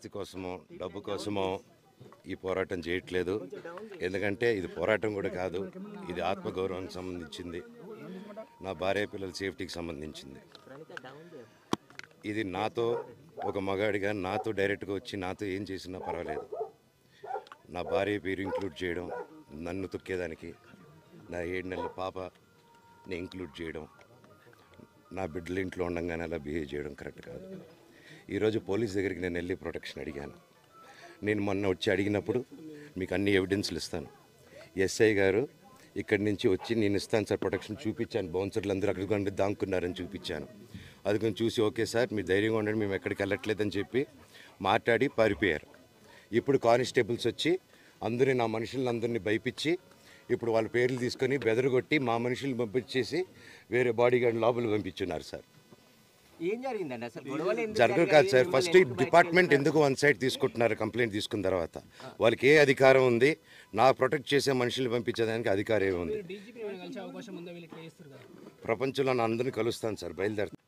ఆస్తి కోసమో డబ్బు కోసమో ఈ పోరాటం చేయట్లేదు. ఎందుకంటే ఇది పోరాటం కూడా కాదు, ఇది ఆత్మగౌరవానికి సంబంధించింది, నా భార్య పిల్లల సేఫ్టీకి సంబంధించింది. ఇది నాతో ఒక మగాడిగా నాతో డైరెక్ట్గా వచ్చి నాతో ఏం చేసినా పర్వాలేదు. నా భార్య పేరు ఇంక్లూడ్ చేయడం, నన్ను తొక్కేదానికి, నా 7 నెలల పాపని ఇంక్లూడ్ చేయడం, నా బిడ్డల ఇంట్లో ఉండగానే అలా బిహేవ్ చేయడం కరెక్ట్ కాదు. ఈరోజు పోలీస్ దగ్గరికి నేను వెళ్ళి ప్రొటెక్షన్ అడిగాను. నేను మొన్న వచ్చి అడిగినప్పుడు మీకు అన్ని ఎవిడెన్స్లు ఇస్తాను. ఎస్ఐ గారు ఇక్కడి నుంచి వచ్చి నేను ఇస్తాను సార్ ప్రొటెక్షన్ చూపించాను. బౌన్సర్లు అందరూ అక్కడికి దాక్కున్నారని చూపించాను. అది కొంచెం చూసి ఓకే సార్ మీరు ధైర్యంగా ఉండండి, మేము ఎక్కడికి వెళ్ళట్లేదని చెప్పి మాట్లాడి పారిపోయారు. ఇప్పుడు కానిస్టేబుల్స్ వచ్చి అందరినీ నా మనుషులందరినీ భయపించి ఇప్పుడు వాళ్ళ పేర్లు తీసుకొని బెదరగొట్టి మా మనుషులు పంపించేసి వేరే బాడీ గార్డ్ లోపల పంపించున్నారు సార్. ఏం జరిగిందండి అసలు? గొడవలు ఎందుకు జరగదు కాదు సార్. ఫస్ట్ డిపార్ట్మెంట్ ఎందుకు వన్ సైడ్ తీసుకుంటున్నారు? కంప్లైంట్ తీసుకున్న తర్వాత వాళ్ళకి ఏ అధికారం ఉంది? నా ప్రొటెక్ట్ చేసే మనుషులు పంపించేదానికి అధికారం ఏముంది? ప్రపంచంలో నా అందరినీ కలుస్తాను సార్, బయలుదేరుతాను.